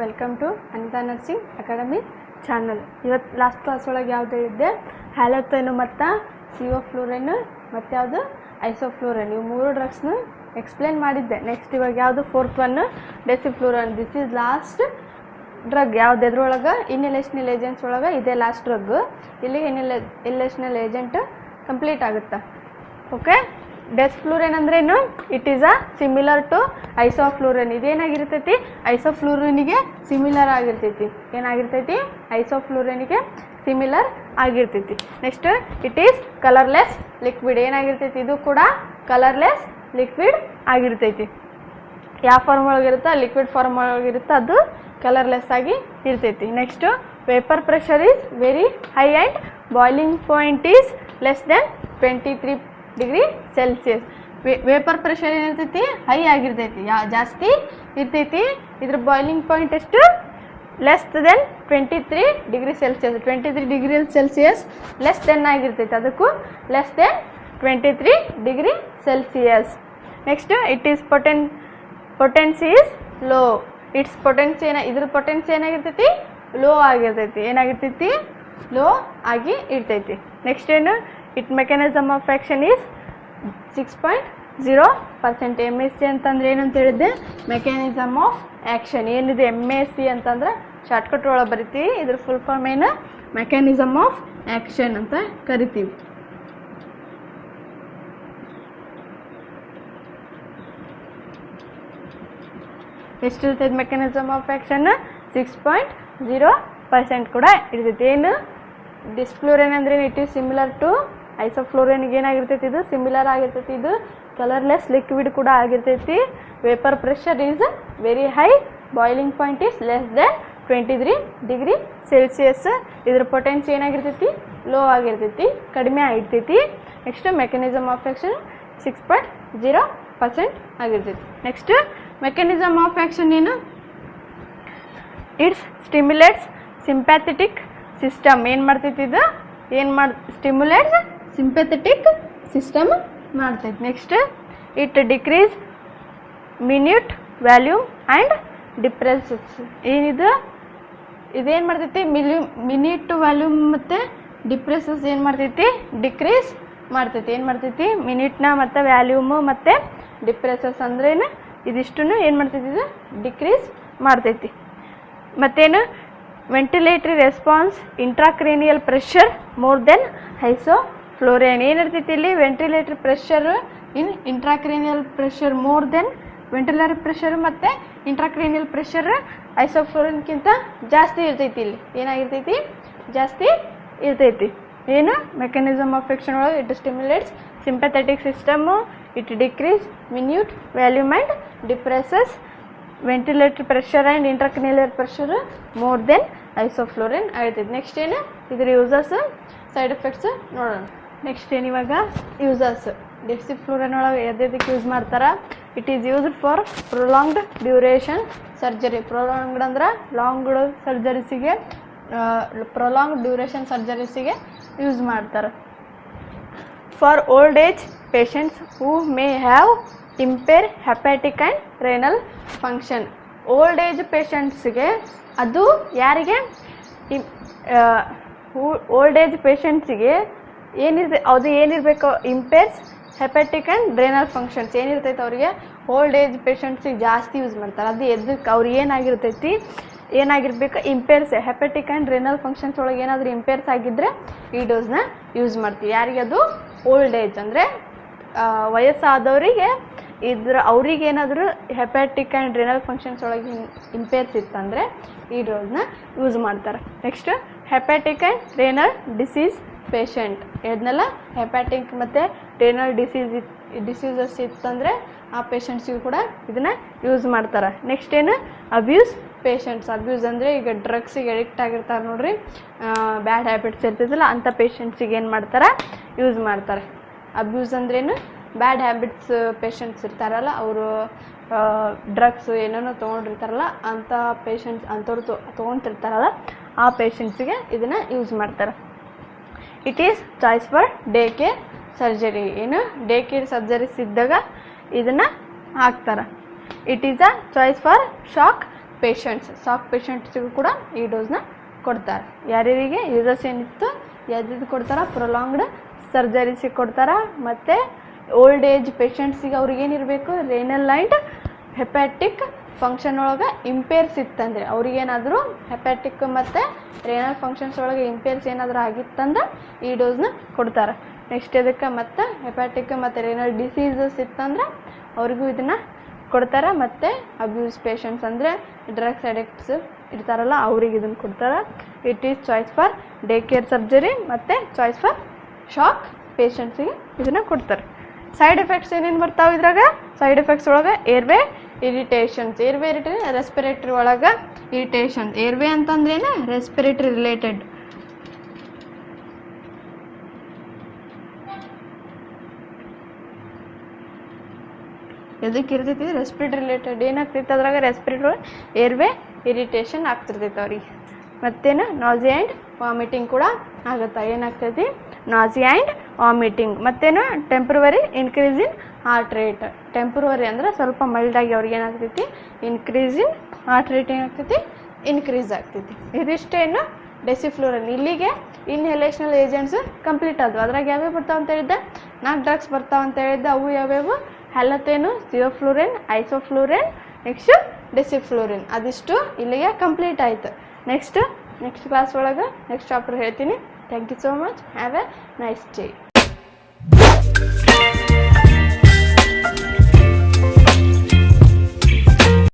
Welcome to Anita nursing academy channel. ಇವತ್ತು last class ಒಳಗೆ ಯಾವ್ದು ಹೇಳಿದ್ದೆ, ಹ್ಯಾಲೋಥೈನು ಮತ್ತು ಸಿಯೋಫ್ಲೂರೈನ್ ಮತ್ತು ಯಾವುದು ಐಸೋಫ್ಲೂರೈನ್, ಇವು ಮೂರು ಡ್ರಗ್ಸ್ನು ಎಕ್ಸ್ಪ್ಲೇನ್ ಮಾಡಿದ್ದೆ. ನೆಕ್ಸ್ಟ್ ಇವಾಗ ಯಾವುದು fourth one desflurane. This is last drug. ಯಾವ್ದು ಎದ್ರೊಳಗೆ ಇನ್ಹಲೇಷನಲ್ ಏಜೆಂಟ್ಸ್ ಒಳಗೆ ಇದೇ ಲಾಸ್ಟ್ ಡ್ರಗ್. ಇಲ್ಲಿ ಇನ್ಹಲೇಷನಲ್ ಏಜೆಂಟ್ ಕಂಪ್ಲೀಟ್ ಆಗುತ್ತೆ. ಓಕೆ, ಡೆಸ್ಫ್ಲೂರೈನ್ ಅಂದ್ರೇನು? It is a similar to isoflurane. ಇದೇನಾಗಿರ್ತೈತಿ? ಐಸೋಫ್ಲೂರೈನಿಗೆ ಸಿಮಿಲರ್ ಆಗಿರ್ತೈತಿ. ಏನಾಗಿರ್ತೈತಿ? ಐಸೋಫ್ಲೂರೈನಿಗೆ ಸಿಮಿಲರ್ ಆಗಿರ್ತೈತಿ. Next it is colourless liquid. ಏನಾಗಿರ್ತೈತಿ? ಇದು ಕೂಡ ಕಲರ್ಲೆಸ್ ಲಿಕ್ವಿಡ್ ಆಗಿರ್ತೈತಿ. ಯಾವ ಫಾರ್ಮ್ ಒಳಗಿರುತ್ತೋ ಲಿಕ್ವಿಡ್ ಫಾರ್ಮ್ ಒಳಗಿರುತ್ತೋ ಅದು ಕಲರ್ಲೆಸ್ ಆಗಿ ಇರ್ತೈತಿ. Next vapour pressure is very high and boiling point is less than 23 degree Celsius. Vapour pressure ಏನಿರ್ತೈತಿ? ಹೈ ಆಗಿರ್ತೈತಿ, ಜಾಸ್ತಿ ಇರ್ತೈತಿ. ಇದ್ರ ಬಾಯ್ಲಿಂಗ್ ಪಾಯಿಂಟ್ ಎಷ್ಟು? Less than 23 degree Celsius. 23 degree Celsius less than ಆಗಿರ್ತೈತಿ, ಅದಕ್ಕೂ less than 23 degree Celsius. Next it is potency is low. Its potency ಇದ್ರ potency ಏನಾಗಿರ್ತೈತಿ? ಲೋ ಆಗಿರ್ತೈತಿ. ಏನಾಗಿರ್ತೈತಿ? ಲೋ ಆಗಿ ಇರ್ತೈತಿ. ನೆಕ್ಸ್ಟ್ ಏನು? It mechanism of action is 6.0%. MSc ಅಂತಂದ್ರೆ ಏನಂತ ಹೇಳಿದ್ದೆ? Mechanism of action. ಏನಿದೆ MSc ಅಂತಂದ್ರೆ ಶಾರ್ಟ್ಕಟ್ ಒಳಗೆ ಬರಿತೀವಿ. ಇದ್ರ ಫುಲ್ ಫಾರ್ಮ್ ಏನು? ಮೆಕ್ಯಾನಿಸಮ್ ಆಫ್ ಆ್ಯಕ್ಷನ್ ಅಂತ ಕರಿತೀವಿ. ಎಷ್ಟಿರ್ತೈತಿ ಮೆಕ್ಯಾನಿಸಮ್ ಆಫ್ ಆ್ಯಕ್ಷನ್? 6.0% ಕೂಡ ಇರ್ತೈತಿ. ಏನು ಡಿಸ್ಫ್ಲೂರೈನ್ ಅಂದ್ರೆ ಇಟ್ ಈಸ್ ಸಿಮಿಲರ್ ಟು ಐಸೋಫ್ಲೂರೈನ್ಗೆ. ಏನಾಗಿರ್ತೈತಿ? ಇದು ಸಿಮಿಲರ್ ಆಗಿರ್ತೈತಿ. ಇದು ಕಲರ್ಲೆಸ್ ಲಿಕ್ವಿಡ್ ಕೂಡ ಆಗಿರ್ತೈತಿ. Vapour pressure is very high, boiling point is less than 23 degree Celsius. ಇದ್ರ ಪೊಟೆನ್ಸಿ ಏನಾಗಿರ್ತೈತಿ? ಲೋ ಆಗಿರ್ತೈತಿ, ಕಡಿಮೆ ಆಗಿರ್ತೈತಿ. ನೆಕ್ಸ್ಟ್ ಮೆಕ್ಯಾನಿಸಮ್ ಆಫ್ ಆ್ಯಕ್ಷನ್ 6.0% ಆಗಿರ್ತೈತಿ. ನೆಕ್ಸ್ಟ್ ಮೆಕ್ಯಾನಿಸಮ್ ಆಫ್ ಆ್ಯಕ್ಷನ್ ಏನು? It's stimulates sympathetic system. ಏನು ಮಾಡ್ತೈತಿ ಇದು? ಸ್ಟಿಮ್ಯುಲೇಟ್ಸ್ ಸಿಂಪ್ಯಾಥೆಟಿಕ್ ಸಿಸ್ಟಮ್ ಮಾಡ್ತೈತಿ. Next it decrease minute volume and depresses. ಏನಿದು? ಇದೇನು ಮಾಡ್ತೈತಿ? ಮಿನ್ಯೂಟ್ ವ್ಯಾಲ್ಯೂಮ್ ಮತ್ತು ಡಿಪ್ರೆಸಸ್ ಏನು ಮಾಡ್ತೈತಿ? ಡಿಕ್ರೀಸ್ ಮಾಡ್ತೈತಿ. ಏನು ಮಾಡ್ತೈತಿ? ಮಿನ್ಯೂಟ್ನ ಮತ್ತು ವ್ಯಾಲ್ಯೂಮು ಮತ್ತು ಡಿಪ್ರೆಸಸ್ ಅಂದ್ರೇನು? ಇದಿಷ್ಟು ಏನು ಮಾಡ್ತೈತಿ? ಇದು ಡಿಕ್ರೀಸ್ ಮಾಡ್ತೈತಿ. ಮತ್ತೇನು? Ventilatory response intracranial pressure more than isoflurane. ಏನಿರ್ತೈತಿ ಇಲ್ಲಿ? Ventilatory pressure in intracranial pressure more than ventilatory pressure ಮತ್ತು ಇಂಟ್ರಾಕ್ರೇನಿಯಲ್ ಪ್ರೆಷರ್ ಐಸೋಫ್ಲೂರೈನ್ಗಿಂತ ಜಾಸ್ತಿ ಇರ್ತೈತಿ. ಇಲ್ಲಿ ಏನಾಗಿರ್ತೈತಿ? ಜಾಸ್ತಿ ಇರ್ತೈತಿ. ಏನು? ಮೆಕ್ಯಾನಿಸಮ್ ಆಫ್ ಆ್ಯಕ್ಷನ್ ಒಳಗೆ it stimulates sympathetic system, it decrease minute volume and depresses ventilatory pressure and intracranial pressure more than isoflurane ಆಗಿರ್ತೈತಿ. ನೆಕ್ಸ್ಟ್ ಏನು? ಇದ್ರ ಯೂಸಸ್, ಸೈಡ್ ಎಫೆಕ್ಟ್ಸ್ ನೋಡೋಣ. ನೆಕ್ಸ್ಟ್ ಏನು ಇವಾಗ? ಯೂಸಸ್. ಡೆಸಿಫ್ಲೂರೈನ್ ಒಳಗೆ ಎದಕ್ಕೆ ಯೂಸ್ ಮಾಡ್ತಾರೆ? It is used for prolonged duration surgery. Prolonged ಅಂದ್ರೆ ಲಾಂಗ್ ಸರ್ಜರೀಸಿಗೆ, ಪ್ರೊಲಾಂಗ್ ಡ್ಯೂರೇಷನ್ ಸರ್ಜರೀಸಿಗೆ ಯೂಸ್ ಮಾಡ್ತಾರೆ. For old age patients who may have impair hepatic and renal function. Old age ಪೇಷಂಟ್ಸ್ಗೆ, ಅದು ಯಾರಿಗೆ? ಓಲ್ಡ್ ಏಜ್ ಪೇಷಂಟ್ಸಿಗೆ ಏನಿರ್ತೈತೆ? ಅದು ಏನಿರಬೇಕು? Impairs hepatic and renal functions ಏನಿರ್ತೈತೆ ಅವರಿಗೆ? ಓಲ್ಡ್ ಏಜ್ ಪೇಷಂಟ್ಸಿಗೆ ಜಾಸ್ತಿ ಯೂಸ್ ಮಾಡ್ತಾರೆ. ಅದು ಎದಕ್ಕೆ? ಅವ್ರಿಗೆ ಏನಾಗಿರ್ಬೇಕು? ಇಂಪೇರ್ಸ್ ಹೆಪಾಟಿಕ್ ಆ್ಯಂಡ್ ರೇನಲ್ ಫಂಕ್ಷನ್ಸ್ ಒಳಗೆ ಏನಾದರೂ ಇಂಪೇರ್ಸ್ ಆಗಿದ್ದರೆ ಈ ಡೋಸ್ನ ಯೂಸ್ ಮಾಡ್ತೀವಿ. ಯಾರಿಗೆ? ಅದು ಓಲ್ಡ್ ಏಜ್ ಅಂದರೆ ವಯಸ್ಸಾದವರಿಗೆ. ಅವ್ರಿಗೆ ಏನಾದರೂ ಹೆಪಾಟಿಕ್ ಆ್ಯಂಡ್ ರೇನಲ್ ಫಂಕ್ಷನ್ಸ್ ಒಳಗೆ ಇಂಪೇರ್ಸ್ ಇತ್ತಂದರೆ ಈ ಡೋಸ್ನ ಯೂಸ್ ಮಾಡ್ತಾರೆ. Next hepatic and renal disease patient. ಇದನ್ನೆಲ್ಲ ಹೆಪಾಟಿಕ್ ಮತ್ತು ರೇನಲ್ ಡಿಸೀಸಸ್ ಇತ್ತಂದರೆ ಆ ಪೇಷಂಟ್ಸಿಗೂ ಕೂಡ ಇದನ್ನು ಯೂಸ್ ಮಾಡ್ತಾರೆ. ನೆಕ್ಸ್ಟ್ ಏನು? Abuse patients. ಅಬ್ಯೂಸ್ ಅಂದರೆ ಈಗ ಡ್ರಗ್ಸಿಗೆ ಅಡಿಕ್ಟ್ ಆಗಿರ್ತಾರೆ ನೋಡ್ರಿ, ಬ್ಯಾಡ್ ಹ್ಯಾಬಿಟ್ಸ್ ಇರ್ತೈತಲ್ಲ, ಅಂಥ ಪೇಷಂಟ್ಸಿಗೆ ಏನು ಮಾಡ್ತಾರೆ? ಯೂಸ್ ಮಾಡ್ತಾರೆ. ಅಬ್ಯೂಸ್ ಅಂದ್ರೇನು? ಬ್ಯಾಡ್ ಹ್ಯಾಬಿಟ್ಸ್ ಪೇಷಂಟ್ಸ್ ಇರ್ತಾರಲ್ಲ, ಅವರು ಡ್ರಗ್ಸ್ ಏನೇನೋ ತೊಗೊಂಡಿರ್ತಾರಲ್ಲ, ಅಂಥ ಪೇಷಂಟ್ಸ್, ಅಂಥವ್ರು ತೊಗೊತಿರ್ತಾರಲ್ಲ, ಆ ಪೇಷಂಟ್ಸಿಗೆ ಇದನ್ನು ಯೂಸ್ ಮಾಡ್ತಾರೆ. It is choice for day care surgery. ಏನು? ಡೇ ಕೇರ್ ಸರ್ಜರೀಸ್ ಇದ್ದಾಗ ಇದನ್ನು ಹಾಕ್ತಾರೆ. It is a choice for shock ಪೇಷಂಟ್ಸಿಗೂ ಕೂಡ ಈ ಡೋಸ್ನ ಕೊಡ್ತಾರೆ. ಯಾರ್ಯಾರಿಗೆ ಯೂಸಸ್ ಏನಿತ್ತು ಯಾವ್ದು ಕೊಡ್ತಾರೆ, ಪ್ರೊಲಾಂಗ್ಡ್ ಸರ್ಜರೀಸಿಗೆ ಕೊಡ್ತಾರೆ. ಮತ್ತು ಓಲ್ಡ್ ಏಜ್ ಪೇಷಂಟ್ಸಿಗೆ ಅವ್ರಿಗೇನಿರಬೇಕು, ರೇನಲ್ ಆ್ಯಂಡ್ ಹೆಪ್ಯಾಟಿಕ್ ಫಂಕ್ಷನ್ ಒಳಗೆ ಇಂಪೇರ್ಸ್ ಇತ್ತಂದರೆ ಅವ್ರಿಗೇನಾದರೂ ಹೆಪ್ಯಾಟಿಕ್ ಮತ್ತು ರೇನಲ್ ಫಂಕ್ಷನ್ಸ್ ಒಳಗೆ ಇಂಪೇರ್ಸ್ ಏನಾದರೂ ಆಗಿತ್ತಂದ್ರೆ ಈ ಡೋಸ್ನ ಕೊಡ್ತಾರೆ. ನೆಕ್ಸ್ಟ್ ಇದಕ್ಕೆ ಮತ್ತು ಹೆಪ್ಯಾಟಿಕ್ ಮತ್ತು ರೇನಲ್ ಡಿಸೀಸಸ್ ಇತ್ತಂದ್ರೆ ಅವ್ರಿಗೂ ಇದನ್ನು ಕೊಡ್ತಾರೆ. ಮತ್ತು ಅಬ್ಯೂಸ್ ಪೇಷಂಟ್ಸ್ ಅಂದರೆ ಡ್ರಗ್ಸ್ ಅಡಿಕ್ಟ್ಸ್ ಇರ್ತಾರಲ್ಲ ಅವ್ರಿಗೆ ಇದನ್ನು ಕೊಡ್ತಾರೆ. It is choice for day care surgery ಮತ್ತು ಚಾಯ್ಸ್ ಫಾರ್ ಶಾಕ್ ಪೇಷಂಟ್ಸಿಗೆ ಇದನ್ನು ಕೊಡ್ತಾರೆ. ಸೈಡ್ ಎಫೆಕ್ಟ್ಸ್ ಏನೇನು ಬರ್ತಾವೆ ಇದ್ರಾಗ? ಸೈಡ್ ಎಫೆಕ್ಟ್ಸ್ ಒಳಗೆ ಏರ್ವೇ ಇರಿಟೇಷನ್ಸ್, ರೆಸ್ಪಿರೇಟರಿ ಒಳಗೆ ಇರಿಟೇಷನ್ಸ್. ಏರ್ವೇ ಅಂತಂದ್ರೇನು? Respiratory related. ಎದಕ್ಕೆ ಇರ್ತೈತಿ? Respiratory related. ಏನಾಗ್ತೈತೆ ಅದ್ರಾಗ? ರೆಸ್ಪಿರೇಟರಿ ಏರ್ವೇ ಇರಿಟೇಷನ್ ಆಗ್ತಿರ್ತೈತೆ ಅವ್ರಿಗೆ. ಮತ್ತೇನು? ನಾಸಿಯಾ ಆ್ಯಂಡ್ ವಾಮಿಟಿಂಗ್ ಕೂಡ ಆಗುತ್ತೆ. ಏನಾಗ್ತೈತಿ? Nausea and vomiting. ಮತ್ತೇನು? Temporary increase in heart rate. Temporary ಅಂದರೆ ಸ್ವಲ್ಪ ಮೈಲ್ಡಾಗಿ ಅವ್ರಿಗೆ ಏನಾಗ್ತೈತಿ? ಇನ್ಕ್ರೀಸ್ ಇನ್ ಹಾರ್ಟ್ ರೇಟ್ ಏನಾಗ್ತೈತಿ? ಇನ್ಕ್ರೀಸ್ ಆಗ್ತೈತಿ. ಇದಿಷ್ಟೇನು ಡೆಸಿಫ್ಲೋರಿನ್. ಇಲ್ಲಿಗೆ ಇನ್ಹೇಲೇಷನಲ್ ಏಜೆಂಟ್ಸ್ ಕಂಪ್ಲೀಟ್ ಆದವು. ಅದ್ರಾಗ ಯಾವ್ಯಾವ ಬರ್ತಾವೆ ಅಂತ ಹೇಳಿದ್ದೆ? 4 ಡ್ರಗ್ಸ್ ಬರ್ತಾವೆ ಅಂತ ಹೇಳಿದ್ದೆ. ಅವು ಯಾವ್ಯಾವು? Halothane, sevoflurane, isoflurane, next desflurane. ಅದಿಷ್ಟು ಇಲ್ಲಿಗೆ ಕಂಪ್ಲೀಟ್ ಆಯಿತು. ನೆಕ್ಸ್ಟ್ ಕ್ಲಾಸ್ ಒಳಗೆ ನೆಕ್ಸ್ಟ್ ಚಾಪ್ಟರ್ ಹೇಳ್ತೀನಿ. Thank you so much. Have a nice day.